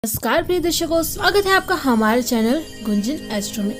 नमस्कार प्रिय दर्शकों, स्वागत है आपका हमारे चैनल गुंजन एस्ट्रो में।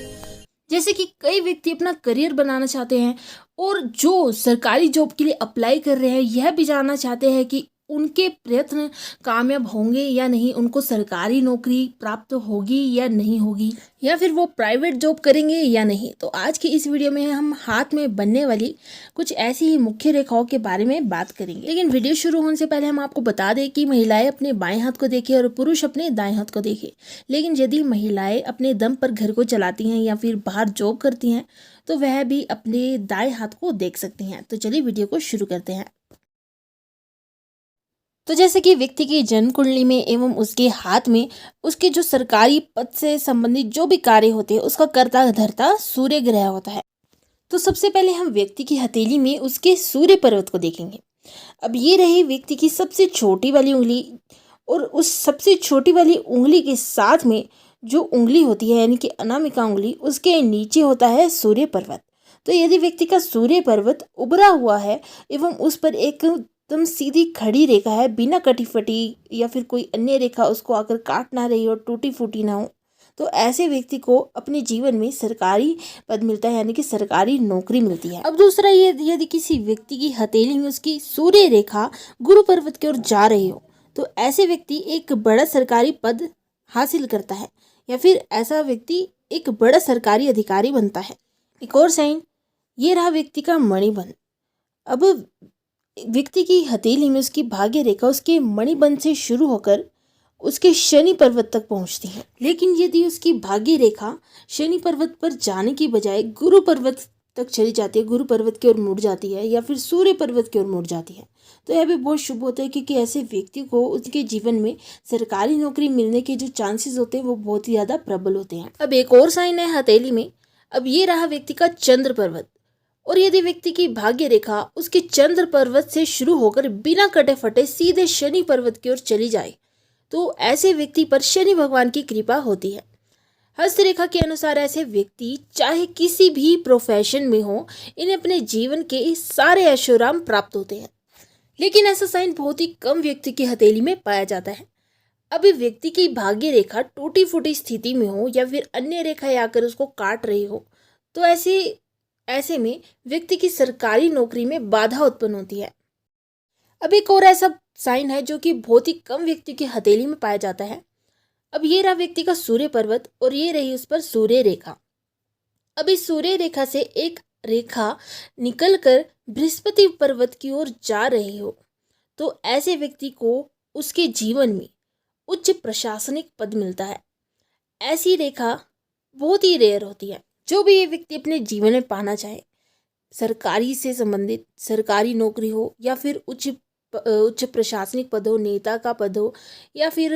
जैसे कि कई व्यक्ति अपना करियर बनाना चाहते हैं और जो सरकारी जॉब के लिए अप्लाई कर रहे हैं यह भी जानना चाहते हैं कि उनके प्रयत्न कामयाब होंगे या नहीं, उनको सरकारी नौकरी प्राप्त होगी या नहीं होगी, या फिर वो प्राइवेट जॉब करेंगे या नहीं। तो आज की इस वीडियो में हम हाथ में बनने वाली कुछ ऐसी ही मुख्य रेखाओं के बारे में बात करेंगे। लेकिन वीडियो शुरू होने से पहले हम आपको बता दें कि महिलाएं अपने बाएं हाथ को देखें और पुरुष अपने दाएं हाथ को देखें। लेकिन यदि महिलाएं अपने दम पर घर को चलाती हैं या फिर बाहर जॉब करती हैं तो वह भी अपने दाएं हाथ को देख सकती हैं। तो चलिए वीडियो को शुरू करते हैं। तो जैसे कि व्यक्ति की जन्म कुंडली में एवं उसके हाथ में उसके जो सरकारी पद से संबंधित जो भी कार्य होते हैं उसका कर्ता धर्ता सूर्य ग्रह होता है। तो सबसे पहले हम व्यक्ति की हथेली में उसके सूर्य पर्वत को देखेंगे। अब ये रही व्यक्ति की सबसे छोटी वाली उंगली, और उस सबसे छोटी वाली उंगली के साथ में जो उंगली होती है यानी कि अनामिका उंगली, उसके नीचे होता है सूर्य पर्वत। तो यदि व्यक्ति का सूर्य पर्वत उभरा हुआ है एवं उस पर एकदम सीधी खड़ी रेखा है, बिना कटी फटी या फिर कोई अन्य रेखा उसको आकर काट ना रही हो, टूटी फूटी ना हो, तो ऐसे व्यक्ति को अपने जीवन में सरकारी पद मिलता है यानी कि सरकारी नौकरी मिलती है। अब दूसरा, ये यदि किसी व्यक्ति की हथेली में उसकी सूर्य रेखा गुरु पर्वत की ओर जा रही हो तो ऐसे व्यक्ति एक बड़ा सरकारी पद हासिल करता है या फिर ऐसा व्यक्ति एक बड़ा सरकारी अधिकारी बनता है। एक और साइन, ये रहा व्यक्ति का मणिबंध। अब व्यक्ति की हथेली में उसकी भाग्य रेखा उसके मणिबंध से शुरू होकर उसके शनि पर्वत तक पहुंचती है। लेकिन यदि उसकी भाग्य रेखा शनि पर्वत पर जाने की बजाय गुरु पर्वत तक चली जाती है, गुरु पर्वत की ओर मुड़ जाती है या फिर सूर्य पर्वत की ओर मुड़ जाती है, तो यह भी बहुत शुभ होता है क्योंकि ऐसे व्यक्ति को उसके जीवन में सरकारी नौकरी मिलने के जो चांसेस होते हैं वो बहुत ही ज़्यादा प्रबल होते हैं। अब एक और साइन है हथेली में। अब ये रहा व्यक्ति का चंद्र पर्वत, और यदि व्यक्ति की भाग्य रेखा उसके चंद्र पर्वत से शुरू होकर बिना कटे फटे सीधे शनि पर्वत की ओर चली जाए तो ऐसे व्यक्ति पर शनि भगवान की कृपा होती है। हस्तरेखा के अनुसार ऐसे व्यक्ति चाहे किसी भी प्रोफेशन में हो, इन्हें अपने जीवन के सारे ऐशोराम प्राप्त होते हैं। लेकिन ऐसा साइन बहुत ही कम व्यक्ति की हथेली में पाया जाता है। अभी व्यक्ति की भाग्य रेखा टूटी फूटी स्थिति में हो या फिर अन्य रेखाएं आकर उसको काट रही हो तो ऐसे में व्यक्ति की सरकारी नौकरी में बाधा उत्पन्न होती है। अब एक और ऐसा साइन है जो कि बहुत ही कम व्यक्ति की हथेली में पाया जाता है। अब ये रहा व्यक्ति का सूर्य पर्वत और ये रही उस पर सूर्य रेखा। अब इस सूर्य रेखा से एक रेखा निकलकर बृहस्पति पर्वत की ओर जा रही हो तो ऐसे व्यक्ति को उसके जीवन में उच्च प्रशासनिक पद मिलता है। ऐसी रेखा बहुत ही रेयर होती है। जो भी ये व्यक्ति अपने जीवन में पाना चाहे, सरकारी से संबंधित सरकारी नौकरी हो या फिर उच्च प्रशासनिक पद हो, नेता का पद हो या फिर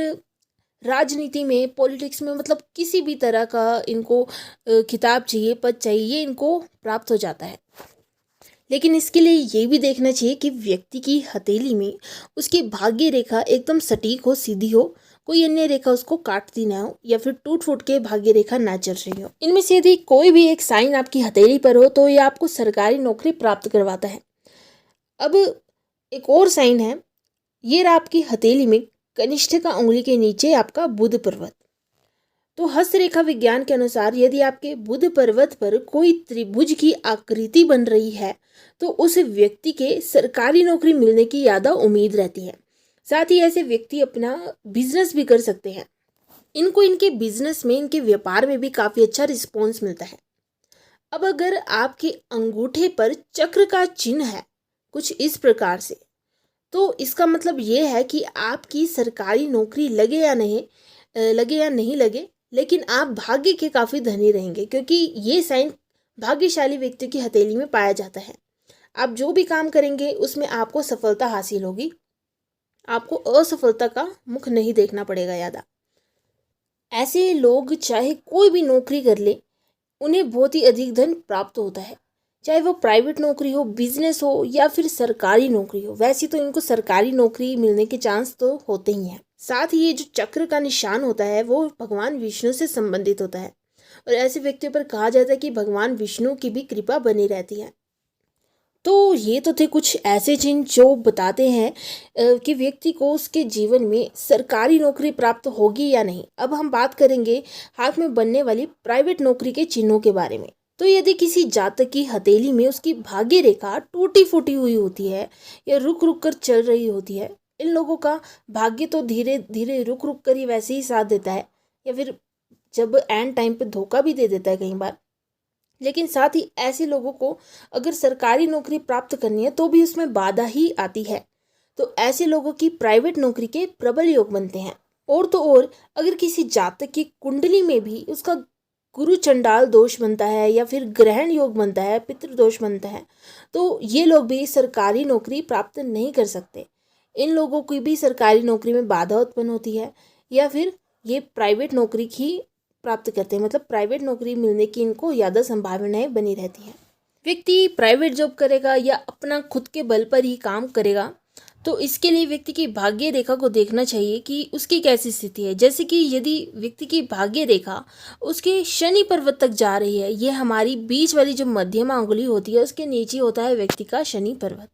राजनीति में, पॉलिटिक्स में, मतलब किसी भी तरह का इनको खिताब चाहिए, पद चाहिए, ये इनको प्राप्त हो जाता है। लेकिन इसके लिए ये भी देखना चाहिए कि व्यक्ति की हथेली में उसकी भाग्य रेखा एकदम सटीक हो, सीधी हो, कोई अन्य रेखा उसको काटती ना हो या फिर टूट फूट के भाग्य रेखा ना चल रही हो। इनमें से यदि कोई भी एक साइन आपकी हथेली पर हो तो ये आपको सरकारी नौकरी प्राप्त करवाता है। अब एक और साइन है, ये रहा आपकी हथेली में कनिष्ठिका उंगली के नीचे आपका बुध पर्वत। तो हस्तरेखा विज्ञान के अनुसार यदि आपके बुध पर्वत पर कोई त्रिभुज की आकृति बन रही है तो उस व्यक्ति के सरकारी नौकरी मिलने की ज्यादा उम्मीद रहती है। साथ ही ऐसे व्यक्ति अपना बिजनेस भी कर सकते हैं। इनको इनके बिजनेस में, इनके व्यापार में भी काफी अच्छा रिस्पॉन्स मिलता है। अब अगर आपके अंगूठे पर चक्र का चिन्ह है कुछ इस प्रकार से, तो इसका मतलब ये है कि आपकी सरकारी नौकरी लगे या नहीं लगे, लेकिन आप भाग्य के काफ़ी धनी रहेंगे क्योंकि ये साइन भाग्यशाली व्यक्ति की हथेली में पाया जाता है। आप जो भी काम करेंगे उसमें आपको सफलता हासिल होगी, आपको असफलता का मुख नहीं देखना पड़ेगा ज़्यादा। ऐसे लोग चाहे कोई भी नौकरी कर ले, उन्हें बहुत ही अधिक धन प्राप्त होता है, चाहे वो प्राइवेट नौकरी हो, बिजनेस हो या फिर सरकारी नौकरी हो। वैसे तो इनको सरकारी नौकरी मिलने के चांस तो होते ही हैं। साथ ही ये जो चक्र का निशान होता है वो भगवान विष्णु से संबंधित होता है और ऐसे व्यक्तियों पर कहा जाता है कि भगवान विष्णु की भी कृपा बनी रहती है। तो ये तो थे कुछ ऐसे चिन्ह जो बताते हैं कि व्यक्ति को उसके जीवन में सरकारी नौकरी प्राप्त होगी या नहीं। अब हम बात करेंगे हाथ में बनने वाली प्राइवेट नौकरी के चिन्हों के बारे में। तो यदि किसी जातक की हथेली में उसकी भाग्य रेखा टूटी फूटी हुई होती है या रुक रुक कर चल रही होती है, इन लोगों का भाग्य तो धीरे धीरे रुक रुक कर ही वैसे ही साथ देता है, या फिर जब एंड टाइम पे धोखा भी दे देता है कई बार। लेकिन साथ ही ऐसे लोगों को अगर सरकारी नौकरी प्राप्त करनी है तो भी उसमें बाधा ही आती है। तो ऐसे लोगों की प्राइवेट नौकरी के प्रबल योग बनते हैं। और तो और अगर किसी जातक की कुंडली में भी उसका गुरु चंडाल दोष बनता है या फिर ग्रहण योग बनता है, पितृ दोष बनता है, तो ये लोग भी सरकारी नौकरी प्राप्त नहीं कर सकते। इन लोगों की भी सरकारी नौकरी में बाधा उत्पन्न होती है, या फिर ये प्राइवेट नौकरी ही प्राप्त करते हैं, मतलब प्राइवेट नौकरी मिलने की इनको ज़्यादा संभावनाएं बनी रहती हैं। व्यक्ति प्राइवेट जॉब करेगा या अपना खुद के बल पर ही काम करेगा, तो इसके लिए व्यक्ति की भाग्य रेखा को देखना चाहिए कि उसकी कैसी स्थिति है। जैसे कि यदि व्यक्ति की भाग्य रेखा उसके शनि पर्वत तक जा रही है, ये हमारी बीच वाली जो मध्यमा अंगुली होती है उसके नीचे होता है व्यक्ति का शनि पर्वत।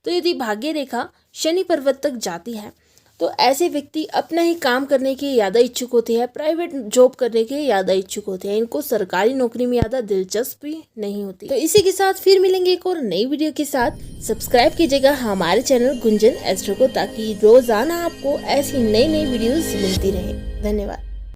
तो यदि भाग्य रेखा शनि पर्वत तक जाती है तो ऐसे व्यक्ति अपना ही काम करने के ज़्यादा इच्छुक होते हैं, प्राइवेट जॉब करने के ज़्यादा इच्छुक होते हैं। इनको सरकारी नौकरी में ज़्यादा दिलचस्पी नहीं होती। तो इसी के साथ फिर मिलेंगे एक और नई वीडियो के साथ। सब्सक्राइब कीजिएगा हमारे चैनल गुंजन एस्ट्रो को, ताकि रोजाना आपको ऐसी नई नई वीडियोस मिलती रहे। धन्यवाद।